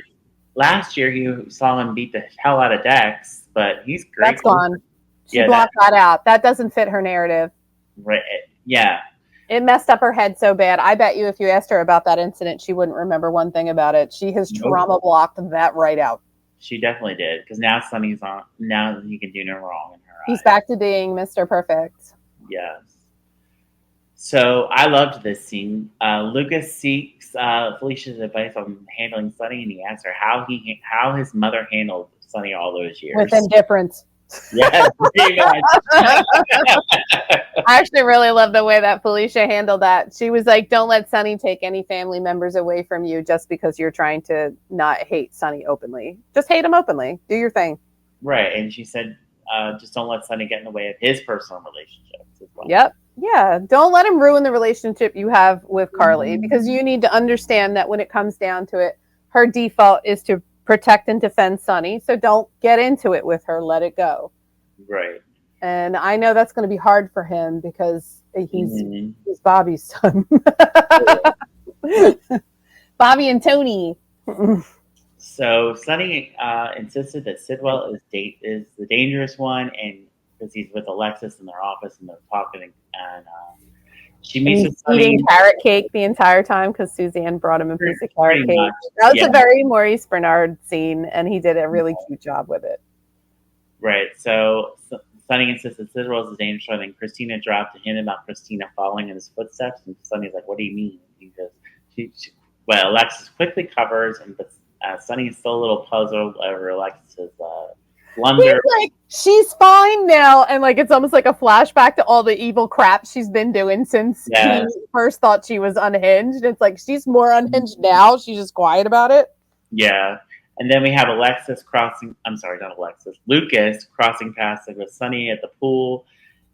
last year you saw him beat the hell out of Dex, but he's great. That's gone. She blocked that out. That doesn't fit her narrative. Right. Yeah. It messed up her head so bad. I bet you if you asked her about that incident, she wouldn't remember one thing about it. She has trauma blocked that right out. She definitely did, because now Sonny's on. Now he can do no wrong in her eyes. He's back to being Mr. Perfect. Yes. So I loved this scene. Lucas seeks Felicia's advice on handling Sonny, and he asks her how his mother handled Sonny all those years. With indifference. Yes, pretty much. I actually really love the way that Felicia handled that. She was like, don't let Sonny take any family members away from you just because you're trying to not hate Sonny openly. Just hate him openly. Do your thing. Right. And she said, just don't let Sonny get in the way of his personal relationships as well. Yep. Yeah. Don't let him ruin the relationship you have with Carly, because you need to understand that when it comes down to it, her default is to protect and defend Sonny. So don't get into it with her. Let it go. Right. And I know that's going to be hard for him because he's Bobby's son. Bobby and Tony. So Sonny insisted that Sidwell is the dangerous one, and because he's with Alexis in their office and they're talking, and she meets with Sonny. Eating carrot cake the entire time because Suzanne brought him a piece of carrot cake. That was a very Maurice Bernard scene, and he did a really cute job with it. Right. So Sonny insists that Sidwell is the dangerous one, and Christina dropped a hint about Christina following in his footsteps, and Sonny's like, "What do you mean?" He goes, well, Alexis quickly covers, but Sonny's still a little puzzled over Alexis's blunder. He's like, she's fine now, and like it's almost like a flashback to all the evil crap she's been doing since he first thought she was unhinged. It's like she's more unhinged now. She's just quiet about it. Yeah. And then we have Lucas crossing paths with Sonny at the pool,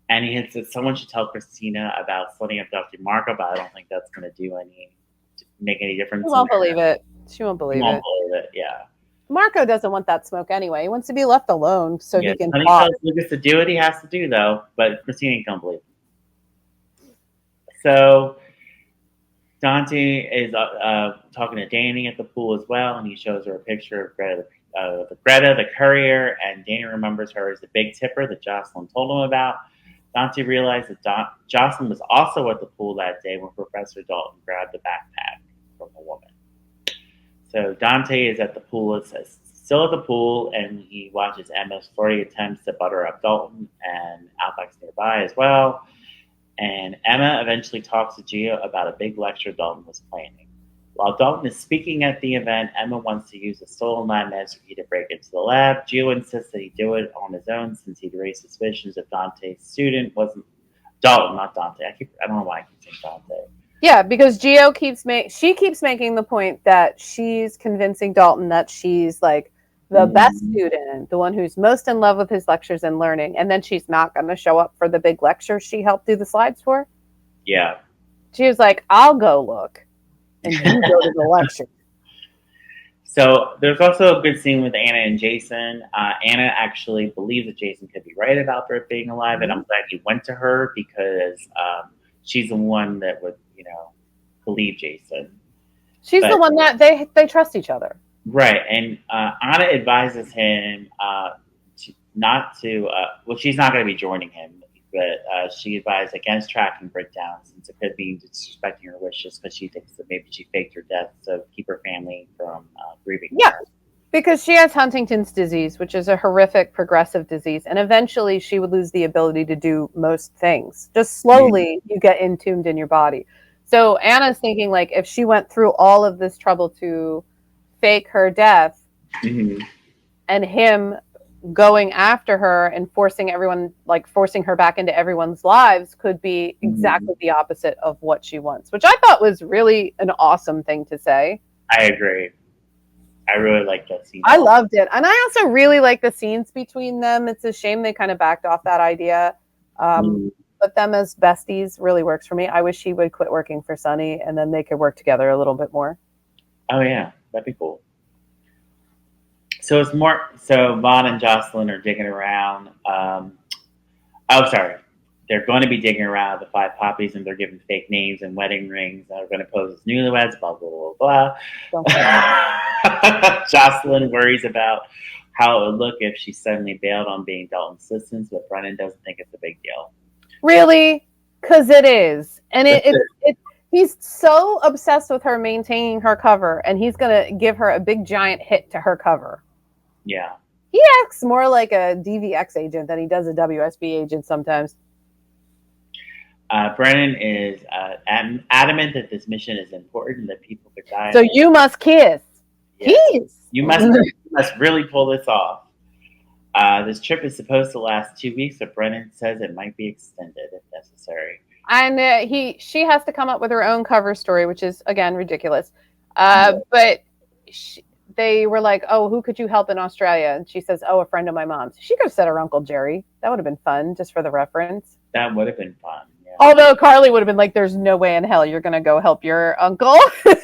and he hints that someone should tell Christina about Sonny abducting Marco, but I don't think that's going to make any difference. She won't believe it. She won't believe it. Yeah. Marco doesn't want that smoke anyway. He wants to be left alone so he can Sonny talk. tells Lucas to do what he has to do, though, but Christina ain't going to believe it. So Dante is talking to Danny at the pool as well, and he shows her a picture of Greta the courier, and Danny remembers her as the big tipper that Jocelyn told him about. Dante realized that Jocelyn was also at the pool that day when Professor Dalton grabbed the backpack from the woman. So Dante is at the pool, still at the pool, and he watches Emma's flirty attempts to butter up Dalton, and Outback's nearby as well. And Emma eventually talks to Gio about a big lecture Dalton was planning. While Dalton is speaking at the event, Emma wants to use a stolen lab master key to break into the lab. Gio insists that he do it on his own since he'd raised suspicions if Dante's student wasn't Dalton, not Dante. I don't know why I keep saying Dante. Yeah, because Gio keeps making the point that she's convincing Dalton that she's like the best student, the one who's most in love with his lectures and learning, and then she's not going to show up for the big lecture she helped do the slides for. Yeah. She was like, I'll go look, and you go to the lecture. So there's also a good scene with Anna and Jason. Anna actually believes that Jason could be right about Britt being alive, and I'm glad he went to her because she's the one that would, believe Jason. She's the one that they trust each other. Right, and Anna advises him not to. Well, she's not going to be joining him, but she advised against tracking Britt down since it could be disrespecting her wishes because she thinks that maybe she faked her death to keep her family from grieving. Yeah, because she has Huntington's disease, which is a horrific progressive disease, and eventually she would lose the ability to do most things. Just slowly, you get entombed in your body. So Anna's thinking, like, if she went through all of this trouble to fake her death, and him going after her and forcing her back into everyone's lives could be exactly the opposite of what she wants, which I thought was really an awesome thing to say. I agree. I really like that scene. I loved it. And I also really like the scenes between them. It's a shame they kind of backed off that idea. But them as besties really works for me. I wish he would quit working for Sonny and then they could work together a little bit more. Oh, yeah. That'd be cool. So Vaughn and Jocelyn are digging around. Sorry. They're going to be digging around the 5 poppies and they're giving fake names and wedding rings. They're going to pose as newlyweds, blah, blah, blah, blah. Jocelyn worries about how it would look if she suddenly bailed on being Dalton's assistant, but Brennan doesn't think it's a big deal. Really? Because it is. And he's so obsessed with her maintaining her cover, and he's going to give her a big giant hit to her cover. Yeah. He acts more like a DVX agent than he does a WSB agent sometimes. Brennan is adamant that this mission is important, that people could die. So you must kiss. Yes. Kiss. You must really pull this off. This trip is supposed to last 2 weeks, but Brennan says it might be extended if necessary. And she has to come up with her own cover story, which is, again, ridiculous. But they were like, oh, who could you help in Australia? And she says, oh, a friend of my mom's. She could have said her Uncle Jerry. That would have been fun, just for the reference. That would have been fun. Yeah. Although Carly would have been like, there's no way in hell you're going to go help your uncle. He's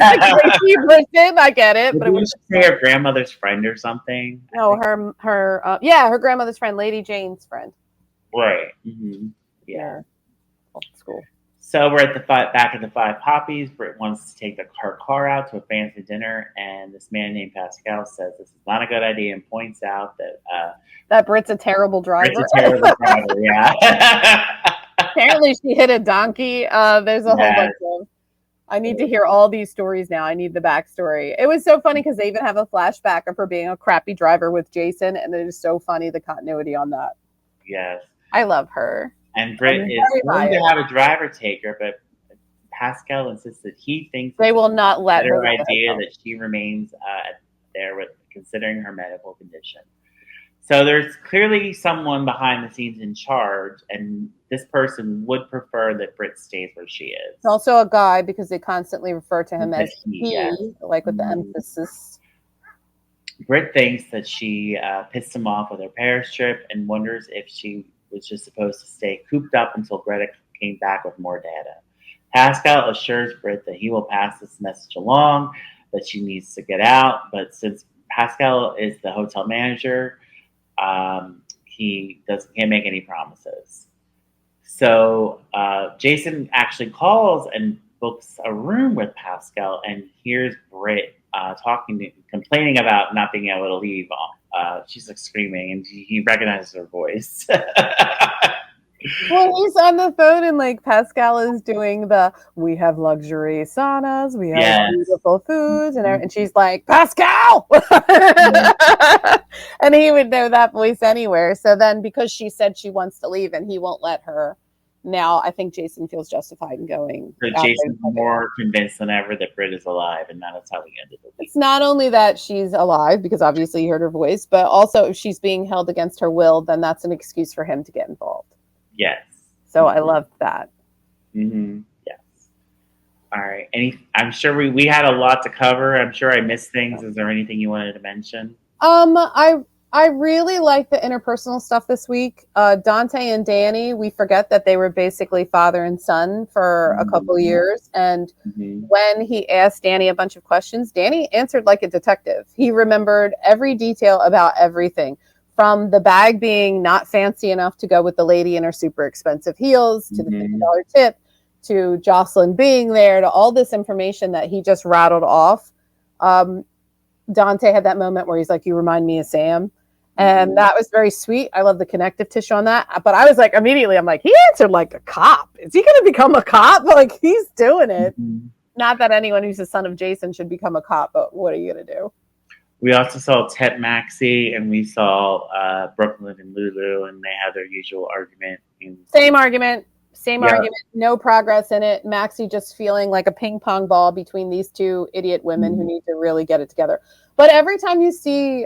a crazy person. I get it. But it would say her grandmother's friend or something. No, her grandmother's friend, Lady Jane's friend. Right. Mm-hmm. Yeah. Old school. So we're at the back of the 5 poppies. Britt wants to take her car out to a fancy dinner, and this man named Pascal says this is not a good idea and points out that Britt's a terrible driver. Britt's a terrible driver, yeah. Apparently she hit a donkey. There's a whole bunch of... I need to hear all these stories now. I need the backstory. It was so funny because they even have a flashback of her being a crappy driver with Jason, and it is so funny, the continuity on that. Yes. I love her. And Britt is going to have a driver take her, but Pascal insists that he thinks they will not let her. Better idea that she remains there with considering her medical condition. So there's clearly someone behind the scenes in charge, and this person would prefer that Britt stays where she is. It's also a guy because they constantly refer to him as he, like with the emphasis. Britt thinks that she pissed him off with her Paris trip and wonders if she was just supposed to stay cooped up until Greta came back with more data. Pascal assures Britt that he will pass this message along, that she needs to get out, but since Pascal is the hotel manager, he can't make any promises. So Jason actually calls and books a room with Pascal, and here's Britt complaining about not being able to leave. She's like screaming, and he recognizes her voice. Well, he's on the phone, and like Pascal is doing we have luxury saunas, we have beautiful foods, and she's like, Pascal! And he would know that voice anywhere. So then because she said she wants to leave and he won't let her now I think Jason feels justified in going. So Jason's more convinced than ever that Britt is alive, and that is how we ended the week. It's not only that she's alive, because obviously he heard her voice, but also if she's being held against her will, then that's an excuse for him to get involved. Yes. So I loved that. Mm-hmm. Yes. All right. I'm sure we had a lot to cover. I'm sure I missed things. Is there anything you wanted to mention? I really like the interpersonal stuff this week. Dante and Danny, we forget that they were basically father and son for a couple years. And when he asked Danny a bunch of questions, Danny answered like a detective. He remembered every detail about everything, from the bag being not fancy enough to go with the lady in her super expensive heels, to the $50 tip, to Jocelyn being there, to all this information that he just rattled off. Dante had that moment where he's like, "You remind me of Sam." And that was very sweet. I love the connective tissue on that. But I was like, immediately, I'm like, he answered like a cop. Is he going to become a cop? Like, he's doing it. Not that anyone who's the son of Jason should become a cop, but what are you going to do? We also saw Tet Maxie, and we saw Brooklyn and Lulu, and they had their usual argument. Same argument. No progress in it. Maxie just feeling like a ping pong ball between these two idiot women who need to really get it together. But every time you see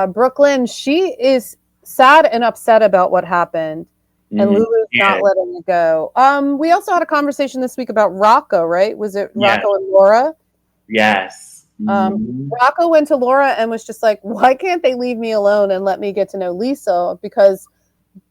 Brooklyn, she is sad and upset about what happened, and Lulu's not letting it go. We also had a conversation this week about Rocco, right? Was it Rocco and Laura? Yes. Rocco went to Laura and was just like, why can't they leave me alone and let me get to know Lisa? Because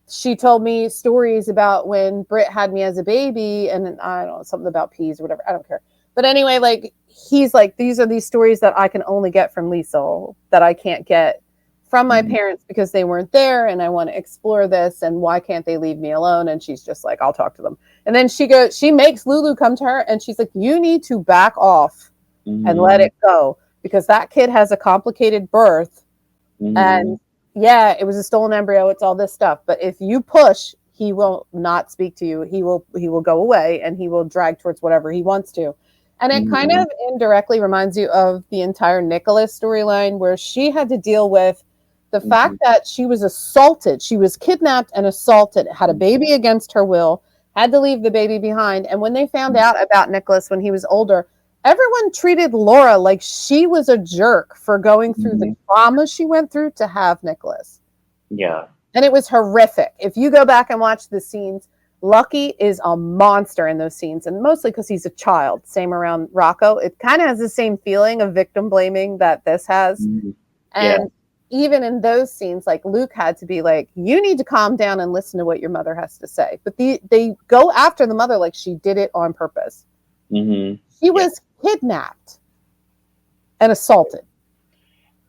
she told me stories about when Britt had me as a baby, and I don't know, something about peas or whatever. I don't care. But anyway, like, he's like, these are these stories that I can only get from Lisa, that I can't get from my parents because they weren't there, and I want to explore this, and why can't they leave me alone? And she's just like, I'll talk to them. And then she makes Lulu come to her, and she's like, you need to back off and let it go, because that kid has a complicated birth, and yeah, it was a stolen embryo, it's all this stuff, but if you push, he will not speak to you. He will go away, and he will drag towards whatever he wants to. And it kind of indirectly reminds you of the entire Nicholas storyline, where she had to deal with the fact that she was assaulted. She was kidnapped and assaulted, had a baby against her will, had to leave the baby behind. And when they found out about Nicholas when he was older, everyone treated Laura like she was a jerk for going through the trauma she went through to have Nicholas. Yeah. And it was horrific. If you go back and watch the scenes, Lucky is a monster in those scenes, and mostly because he's a child. Same around Rocco. It kind of has the same feeling of victim blaming that this has. And even in those scenes, like, Luke had to be like, you need to calm down and listen to what your mother has to say. But they go after the mother like she did it on purpose. She was kidnapped and assaulted.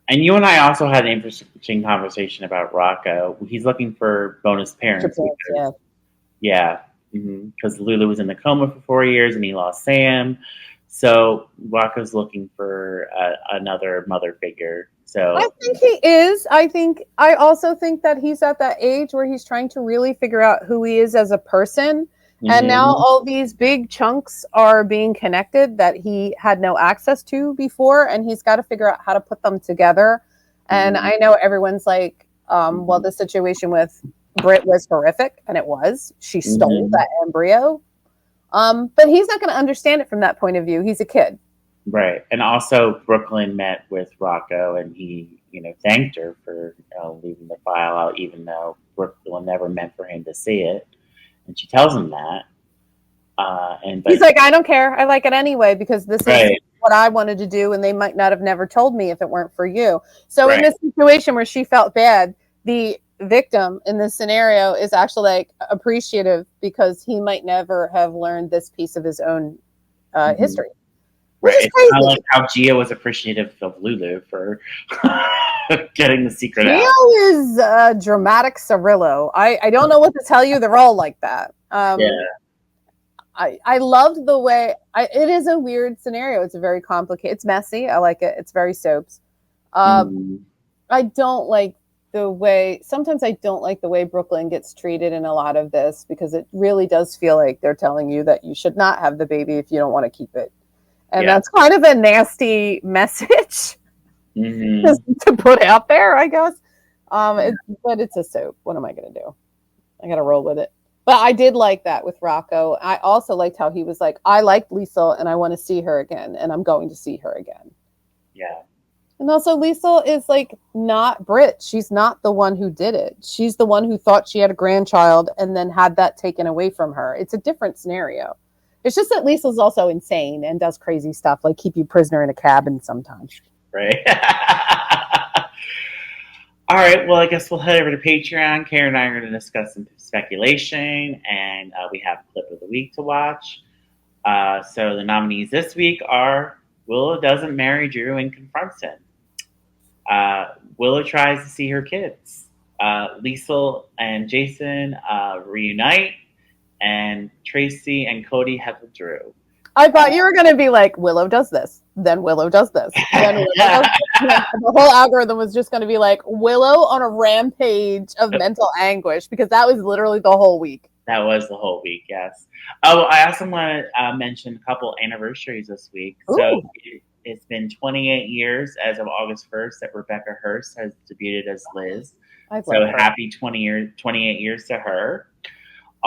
And you and I also had an interesting conversation about Rocco. He's looking for bonus parents. Because Lulu was in the coma for 4 years, and he lost Sam. So Rocco's looking for another mother figure. So I think he is. I also think that he's at that age where he's trying to really figure out who he is as a person. And now all these big chunks are being connected that he had no access to before, and he's got to figure out how to put them together. And I know everyone's like, well, the situation with Britt was horrific, and it was. She stole that embryo. But he's not going to understand it from that point of view. He's a kid. Right. And also, Brooklyn met with Rocco, and he, thanked her for leaving the file out, even though Brooklyn never meant for him to see it. And she tells him that. He's like, I don't care. I like it anyway, because this is what I wanted to do, and they might not have never told me if it weren't for you. So in this situation where she felt bad, the victim in this scenario is actually like appreciative, because he might never have learned this piece of his own history. Right. It's kind of like how Gia was appreciative of Lulu for getting the secret out. Gia is dramatic Cirillo. I don't know what to tell you. They're all like that. I loved the way it is a weird scenario. It's a very complicated. It's messy. I like it. It's very soaps. I don't like the way. Sometimes I don't like the way Brooklyn gets treated in a lot of this, because it really does feel like they're telling you that you should not have the baby if you don't want to keep it. And that's kind of a nasty message to put out there, I guess. But it's a soap. What am I going to do? I got to roll with it. But I did like that with Rocco. I also liked how he was like, I liked Liesel and I want to see her again and I'm going to see her again. Yeah. And also Liesel is like not Brit. She's not the one who did it. She's the one who thought she had a grandchild and then had that taken away from her. It's a different scenario. It's just that Liesel's also insane and does crazy stuff like keep you prisoner in a cabin sometimes. Right. All right. Well, I guess we'll head over to Patreon. Karen and I are going to discuss some speculation, and we have a clip of the week to watch. So the nominees this week are Willow doesn't marry Drew and confronts him. Willow tries to see her kids. Liesel and Jason reunite, and Tracy and Cody heckle Drew. I thought you were going to be like, Willow does this, then Willow does this, then Willow does this. The whole algorithm was just going to be like Willow on a rampage of mental anguish because that was literally the whole week. That was the whole week, yes. Oh, I also want to mention a couple anniversaries this week. Ooh. So it's been 28 years as of August 1st that Rebecca Hurst has debuted as Liz. So happy 28 years to her.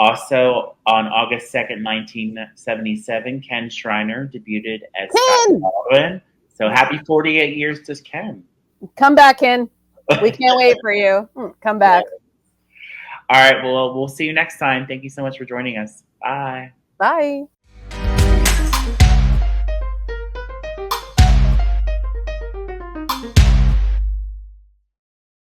Also, on August 2nd, 1977, Ken Shriner debuted as Scott Baldwin. So happy 48 years to Ken. Come back, Ken. We can't wait for you. Come back. All right. Well, we'll see you next time. Thank you so much for joining us. Bye. Bye.